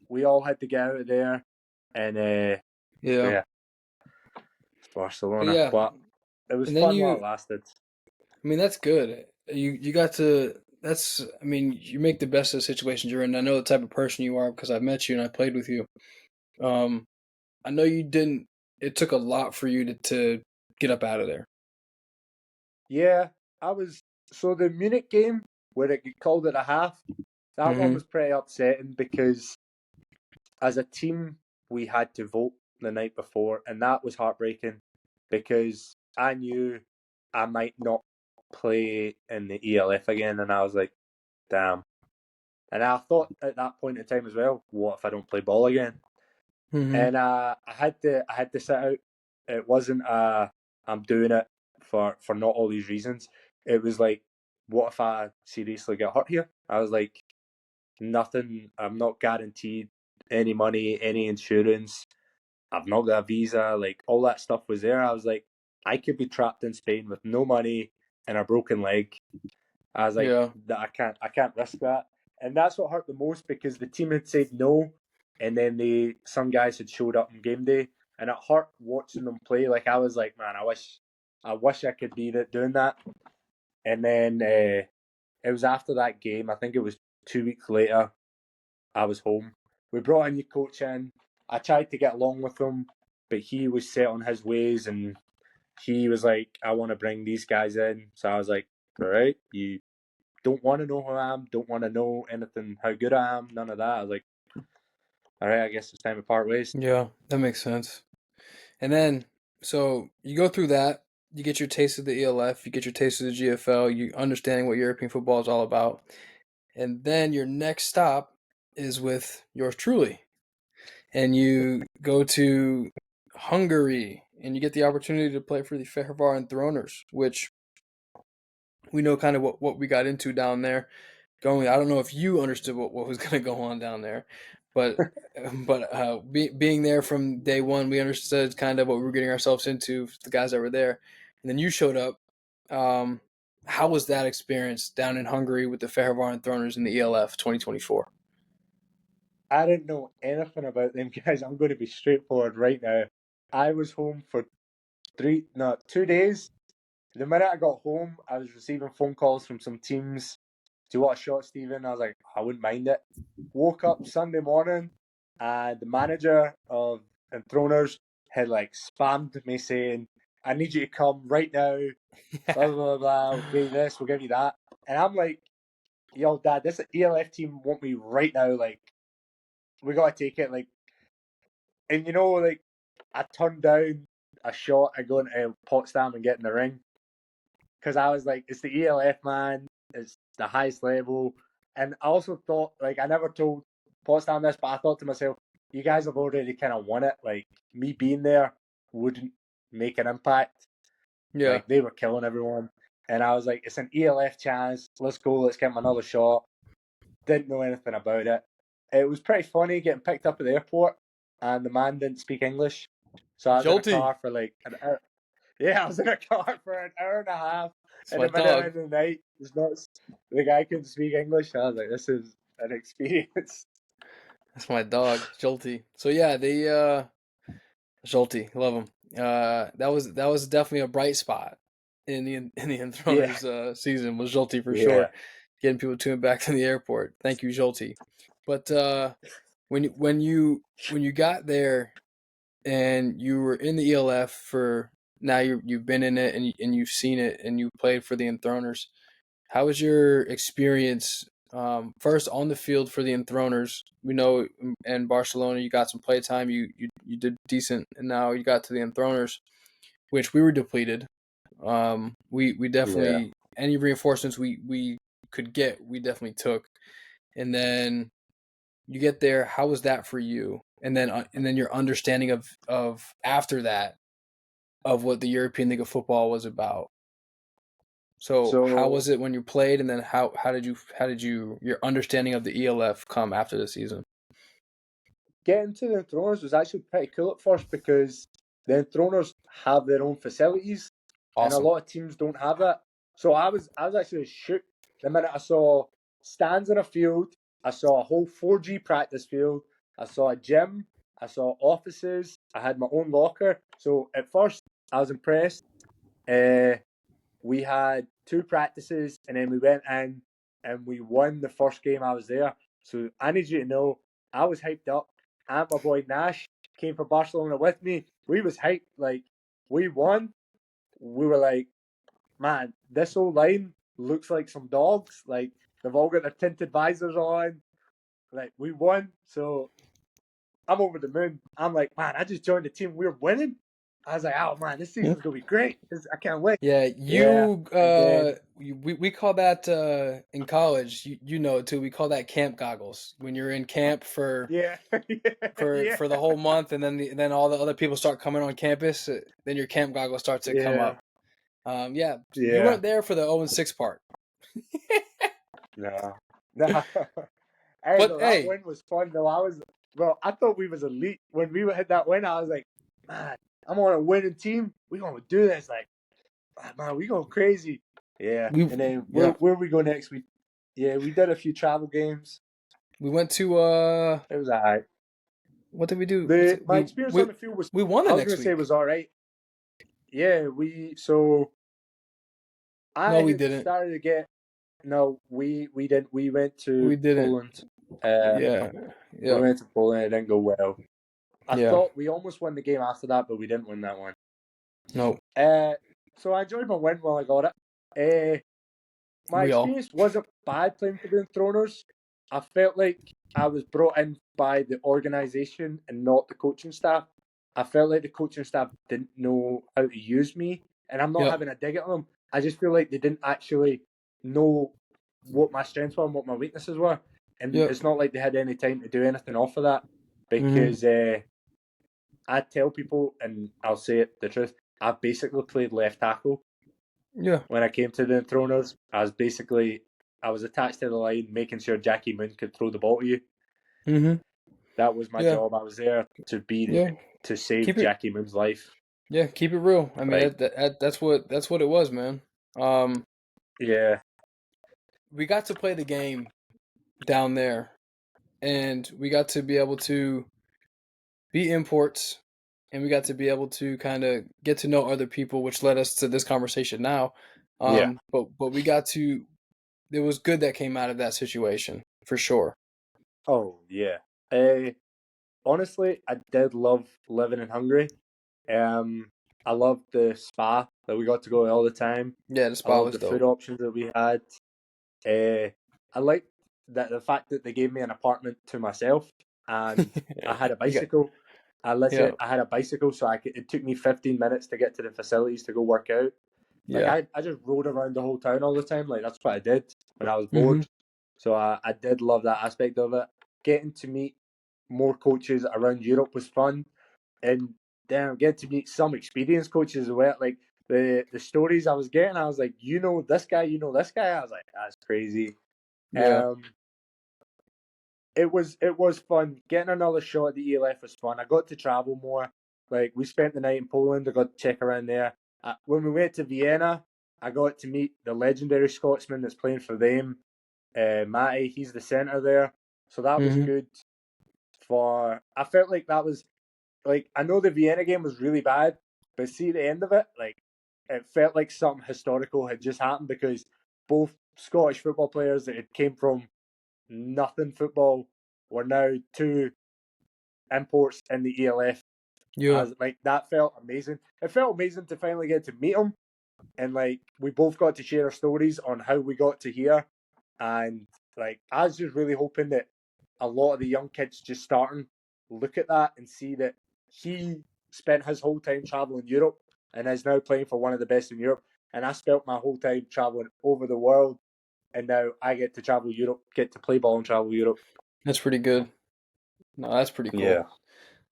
We all had to get out of there, and Yeah. yeah, it's But Barcelona. yeah. But it was And then fun while you, it lasted. I mean, that's good. You got to. That's. I mean, you make the best of the situations you're in. I know the type of person you are because I've met you and I played with you. Um, I know you didn't. It took a lot for you to get up out of there. Yeah, I was. So the Munich game where it got called at a half, that one Mm-hmm. was pretty upsetting because as a team we had to vote the night before, and that was heartbreaking because I knew I might not play in the ELF again, and I was like, damn. And I thought at that point in time as well, what if I don't play ball again? Mm-hmm. And I had to sit out. It wasn't I'm doing it for not all these reasons. It was like, what if I seriously get hurt here? I was like, nothing. I'm not guaranteed any money, any insurance. I've not got a visa. Like all that stuff was there. I was like, I could be trapped in Spain with no money and a broken leg. I was like, Yeah. that I can't risk that. And that's what hurt the most because the team had said no, and then some guys had showed up on game day, and it hurt watching them play. Like I was like, man, I wish I could be doing that. And then it was after that game. I think it was 2 weeks later. I was home. We brought a new coach in. I tried to get along with him, but he was set on his ways, and he was like, I want to bring these guys in. So I was like, all right, you don't want to know who I am, don't want to know anything, how good I am, none of that. I was like, all right, I guess it's time to part ways. Yeah, that makes sense. And then, so you go through that, you get your taste of the ELF, you get your taste of the GFL, you understanding what European football is all about. And then your next stop is with yours truly. And you go to Hungary and you get the opportunity to play for the Fehérváron Throners, which we know kind of what we got into down there. Going, I don't know if you understood what was going to go on down there, but being there from day one, we understood kind of what we were getting ourselves into. The guys that were there, and then you showed up. How was that experience down in Hungary with the Fehérváron Throners in the ELF 2024? I didn't know anything about them guys. I'm going to be straightforward right now. I was home for 2 days. The minute I got home, I was receiving phone calls from some teams. Do you want a shot, Stephen? I was like, I wouldn't mind it. Woke up Sunday morning, and the manager of Enthroners had like spammed me saying, I need you to come right now. Blah, blah, blah, blah. We'll give you this, we'll give you that. And I'm like, yo, dad, this ELF team want me right now. Like, we got to take it. Like, and like I turned down a shot at going to Potsdam and getting the ring because I was like, it's the ELF, man. It's the highest level. And I also thought, like, I never told Potsdam this, but I thought to myself, you guys have already kind of won it. Like, me being there wouldn't make an impact. Yeah. Like, they were killing everyone. And I was like, it's an ELF chance. Let's go. Let's get him another shot. Didn't know anything about it. It was pretty funny getting picked up at the airport, and the man didn't speak English. So I was in a Jolty. car for like an hour. Yeah, I was in a car for an hour and a half. It's In my the middle dog. of the night, the guy couldn't speak English. I was like, this is an experience. That's my dog, Jolty. So yeah, they Jolty, love him. That was definitely a bright spot in the Enthroners season was Jolty for sure, getting people tuned back to the airport. Thank you, Jolty. But when you got there and you were in the ELF for now, you've been in it and you've seen it and you played for the Enthroners. How was your experience? First on the field for the Enthroners, we know in Barcelona you got some play time. You did decent, and now you got to the Enthroners, which we were depleted. We definitely any reinforcements we could get, we definitely took. And then you get there. How was that for you? And then your understanding of after that of what the European League of Football was about. So how was it when you played, and then how did you your understanding of the ELF come after the season? Getting to the Enthroners was actually pretty cool at first because the Enthroners have their own facilities, and a Awesome. lot of teams don't have that. So I was actually shook the minute I saw stands in a field. I saw a whole 4G practice field. I saw a gym. I saw offices. I had my own locker. So at first I was impressed. We had 2 practices, and then we went in and we won the first game I was there. So I need you to know I was hyped up. And my boy Nash came from Barcelona with me. We was hyped. Like, we won. We were like, man, this whole line looks like some dogs. Like, they've all got their tinted visors on. Like, we won. So I'm over the moon. I'm like, man, I just joined the team. We're winning. I was like, oh man, this season's gonna be great. I can't wait. Yeah, And then we call that in college. You know it too. We call that camp goggles. When you're in camp for for the whole month, and then all the other people start coming on campus, then your camp goggles start to come up. You weren't there for the 0-6 part. No. Hey, But though, that hey, win was fun though. I thought we was elite when we hit that win. I was like, man, I'm on a winning team. We gonna do this. Like, man, we going crazy. Yeah. And then where we go next? We did a few travel games. we went to It was alright. what did we do? My experience on the field was, we won I the was next gonna say, week. it was alright. Yeah, I No, we had didn't. started to get. No, we didn't. We went to We didn't. Poland. Yeah. We went to Poland. It didn't go well. I Yeah. thought we almost won the game after that, but we didn't win that one. No. So I enjoyed my win while I got it. My experience wasn't bad playing for the Enthroners. I felt like I was brought in by the organisation and not the coaching staff. I felt like the coaching staff didn't know how to use me, and I'm not having a dig at them. I just feel like they didn't actually know what my strengths were and what my weaknesses were. And it's not like they had any time to do anything off of that, because I tell people, and I'll say it the truth, I basically played left tackle. Yeah. When I came to the Enthroners, I was attached to the line, making sure Jackie Moon could throw the ball to you. Mm-hmm. That was my job. I was there to save Jackie Moon's life. Yeah, keep it real. I mean, that's what it was, man. Yeah. We got to play the game down there, and we got to be able to be imports, and we got to be able to kind of get to know other people, which led us to this conversation now. But we got to. It was good that came out of that situation for sure. Oh yeah. Honestly, I did love living in Hungary. I loved the spa that we got to go all the time. Yeah, the spa was the dope. food options that we had. I liked the fact that they gave me an apartment to myself. and I had a You got bicycle. yeah. I had a bicycle, so it took me 15 minutes to get to the facilities to go work out. Like Yeah. I just rode around the whole town all the time. Like that's what I did when I was Mm-hmm. bored. So I did love that aspect of it. Getting to meet more coaches around Europe was fun, and then getting to meet some experienced coaches as well. Like the stories I was getting, I was like, you know this guy, you know this guy. I was like, that's crazy. Yeah. Um, it was fun. Getting another shot at the ELF was fun. I got to travel more. Like we spent the night in Poland. I got to check around there. When we went to Vienna, I got to meet the legendary Scotsman that's playing for them, Matty. He's the centre there, so that was Mm-hmm. good. I felt like that was like I know the Vienna game was really bad, but see the end of it, like it felt like something historical had just happened because both Scottish football players that had came from nothing football were now two imports in the ELF. Yeah. As like that felt amazing. It felt amazing to finally get to meet them, and like we both got to share our stories on how we got to here. And like I was just really hoping that a lot of the young kids just starting look at that and see that he spent his whole time traveling Europe and is now playing for one of the best in Europe. And I spent my whole time traveling over the world, and now I get to travel Europe, get to play ball and travel Europe. That's pretty good. No, that's pretty cool. Yeah.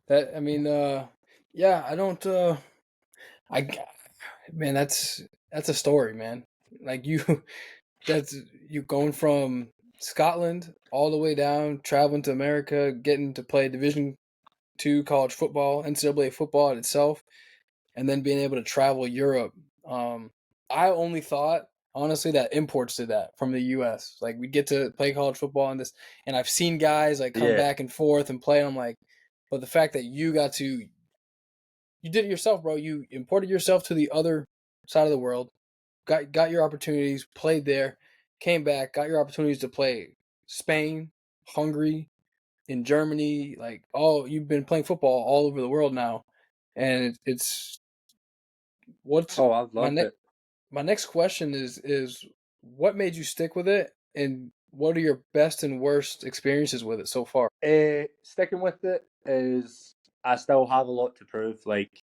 That I mean, yeah, I don't I man, that's a story, man. Like you that's you going from Scotland all the way down, traveling to America, getting to play Division II college football, NCAA football in itself, and then being able to travel Europe. I only thought honestly that imports did that from the U.S. Like we get to play college football and this, and I've seen guys like come Yeah. back and forth and play. And I'm like, but the fact that you did it yourself, bro. You imported yourself to the other side of the world, got your opportunities, played there, came back, got your opportunities to play Spain, Hungary, in Germany. Like, oh, you've been playing football all over the world now, and it's what's Oh, I my loved next it. my next question is what made you stick with it, and what are your best and worst experiences with it so far? Sticking with it is I still have a lot to prove. Like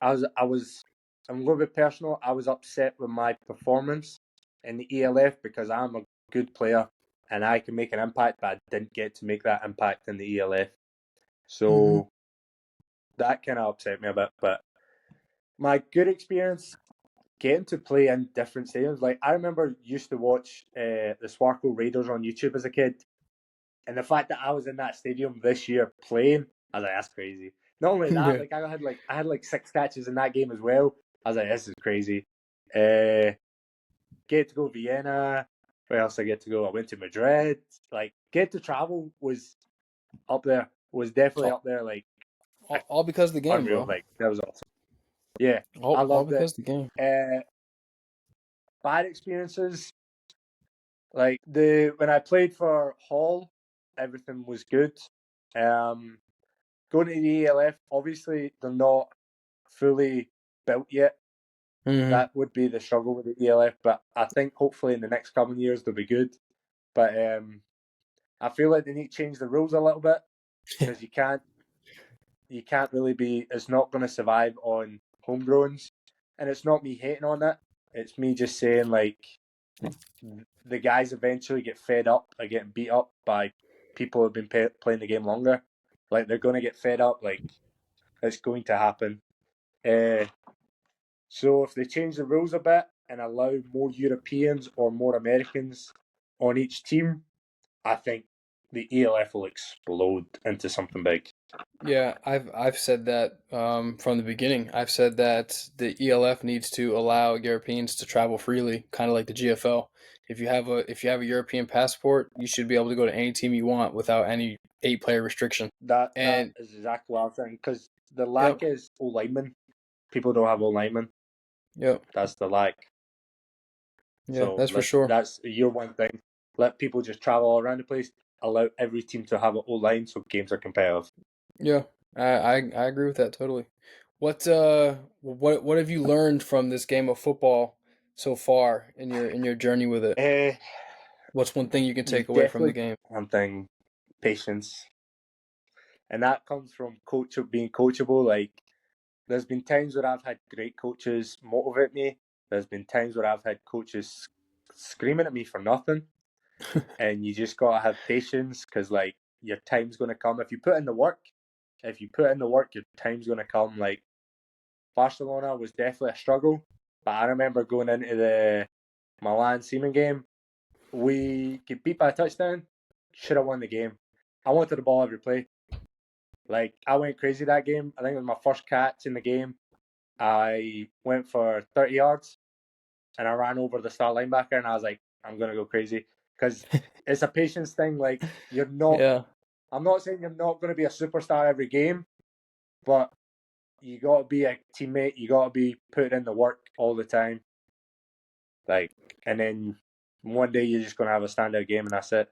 I was I'm going to be personal. I was upset with my performance in the ELF because I'm a good player and I can make an impact, but I didn't get to make that impact in the ELF. Mm-hmm. So that kind of upset me a bit. But my good experience getting to play in different stadiums. Like I remember used to watch the Swarco Raiders on YouTube as a kid, and the fact that I was in that stadium this year playing, I was like, that's crazy. Not only that, Yeah. like I had like 6 catches in that game as well. I was like, this is crazy. Uh, get to go Vienna. Where else I get to go? I went to Madrid. Like get to travel was up there. Was definitely all, up there. Like all because of the game, unreal. bro. Like that was awesome. Yeah, I All loved it. because of the game. Uh, Bad experiences. Like the when I played for Hall, everything was good. Um, Going to the ELF, obviously they're not fully built yet. Mm-hmm. That would be the struggle with the ELF, but I think hopefully in the next coming years they'll be good. But I feel like they need to change the rules a little bit because you can't really be. It's not going to survive on homegrowns, and it's not me hating on it. It's me just saying like the guys eventually get fed up or getting beat up by people who've been playing the game longer. Like they're going to get fed up. Like it's going to happen. Uh, so if they change the rules a bit and allow more Europeans or more Americans on each team, I think the ELF will explode into something big. Yeah, I've said that from the beginning. I've said that the ELF needs to allow Europeans to travel freely, kind of like the GFL. If you have a European passport, you should be able to go to any team you want without any 8 player restriction. That And is exactly what I'm saying because the lack yep, is O linemen. People don't have O linemen. yep, That's the lack. yeah, So that's for sure. that's your one thing. Let people just travel all around the place. Allow every team to have an O line so games are competitive. Yeah, I agree with that totally. What have you learned from this game of football so far in your journey with it? Uh, What's one thing you can you take away from the definitely game? one thing: patience. and that comes from being coachable. Like, there's been times where I've had great coaches motivate me. There's been times where I've had coaches screaming at me for nothing, and you just gotta have patience because like your time's gonna come if you put in the work. If you put in the work, your time's gonna come. Like Barcelona was definitely a struggle, but I remember going into the Milan Seaman game, we get beat by a touchdown, should have won the game. I wanted the ball every play. Like I went crazy that game. I think it was my first catch in the game. I went for 30 yards and I ran over the star linebacker and I was like, I'm gonna go crazy because it's a patience thing. Like you're not. Yeah. I'm not saying you're not going to be a superstar every game, but you got to be a teammate. You got to be putting in the work all the time. Like, and then one day you're just going to have a standout game, and that's it.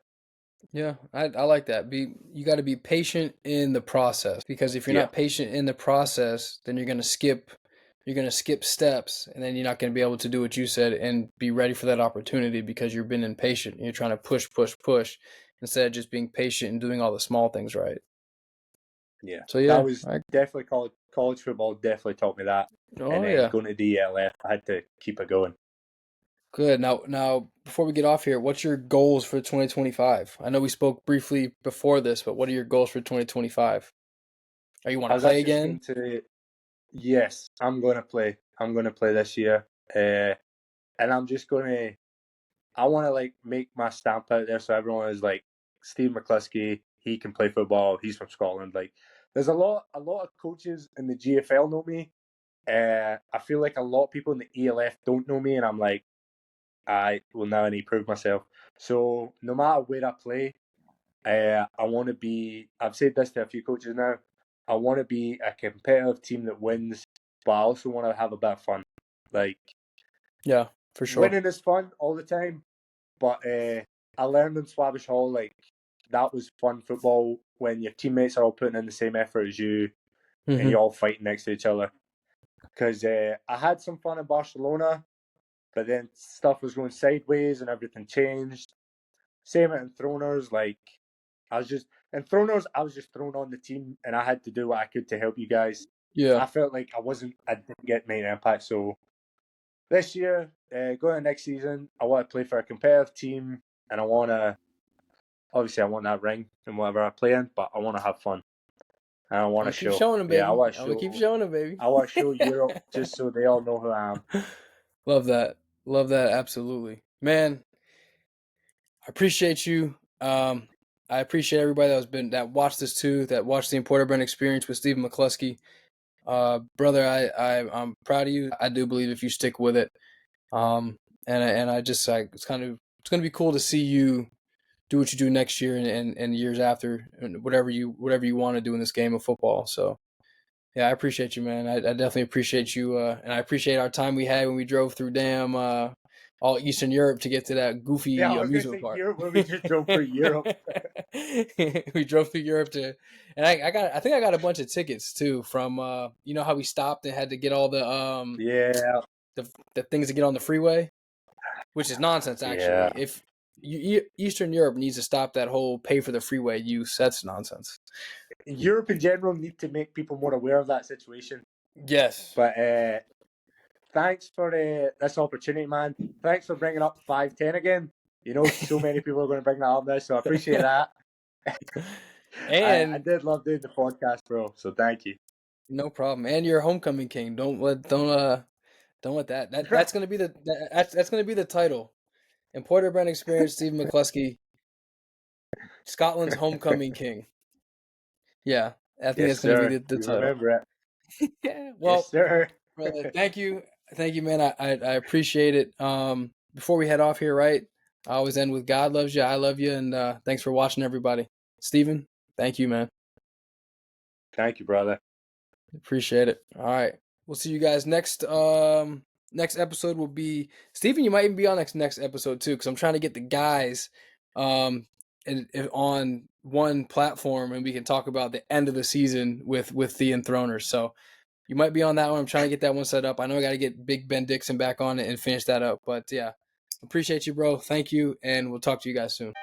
Yeah, I like that. You got to be patient in the process, because if you're Yeah. not patient in the process, then you're gonna skip steps, and then you're not gonna be able to do what you said and be ready for that opportunity because you've been impatient. You're trying to push instead of just being patient and doing all the small things right. Yeah. So yeah, That was definitely college football. Definitely taught me that. oh And then yeah, going to DLF, I had to keep it going. good. Now before we get off here, what's your goals for 2025? I know we spoke briefly before this, but what are your goals for 2025? Are you want I to was play actually again? speaking to. Yes, I'm going to play. I'm going to play this year. And I'm just going to. I want to like make my stamp out there so everyone is like Stephen Mccluskey. He can play football. He's from Scotland. Like, there's a lot of coaches in the GFL know me. I feel like a lot of people in the ELF don't know me, and I'm like, I will now need to prove myself. So no matter where I play, I want to be. I've said this to a few coaches now. I want to be a competitive team that wins, but I also want to have a bit of fun. Like, Yeah, for sure. winning is fun all the time, but I learned in Swabish Hall, like, that was fun football when your teammates are all putting in the same effort as you and you're all fighting next to each other. Because I had some fun in Barcelona, but then stuff was going sideways and everything changed. Same at Throners, like, I was just thrown on the team and I had to do what I could to help you guys. Yeah. I felt like I didn't get main impact. So this year, going to next season, I want to play for a competitive team and I want that ring in whatever I play in, but I want to have fun. And I want to Keep show. showing them, baby. Yeah, I want to I'm gonna keep show. showing them, baby. I want to show Europe just so they all know who I am. Love that. Love that. Absolutely, man. I appreciate you. I appreciate everybody that watched this too, that watched the Importer Brand Experience with Stephen Mccluskey. Brother, I'm proud of you. I do believe if you stick with it. And I just like it's gonna be cool to see you do what you do next year and years after, and whatever you want to do in this game of football. So yeah, I appreciate you, man. I definitely appreciate you, and I appreciate our time we had when we drove through all Eastern Europe to get to that goofy Yeah, I was going to amusement say park. Europe, where we just drove through Europe. We drove through Europe and I think I got a bunch of tickets too from you know how we stopped and had to get all Yeah, the things to get on the freeway, which is nonsense actually. yeah. If Eastern Europe needs to stop that whole pay for the freeway use, that's nonsense. Europe in general need to make people more aware of that situation. Yes. But thanks for this opportunity, man. Thanks for bringing up 5'10" again. You know, so many people are going to bring that up now, so I appreciate that. And I did love doing the podcast, bro. So thank you. no problem. And you're homecoming king. Don't let that's gonna be that's gonna be the title. Importer Brand Experience, Stephen Mccluskey, Scotland's homecoming king. Yeah, I think Yes, that's gonna be sir. the You title. remember it. Yeah. Yes, Well, sir. brother, thank you, man. I appreciate it. Before we head off here, right? I always end with God loves you, I love you, and thanks for watching, everybody. Stephen, thank you, man. Thank you, brother. Appreciate it. All right, we'll see you guys next. Next episode will be Stephen. You might even be on next episode too, because I'm trying to get the guys, and on one platform, and we can talk about the end of the season with the Enthroners. So you might be on that one. I'm trying to get that one set up. I know I got to get Big Ben Dixon back on it and finish that up. But yeah, appreciate you, bro. Thank you, and we'll talk to you guys soon.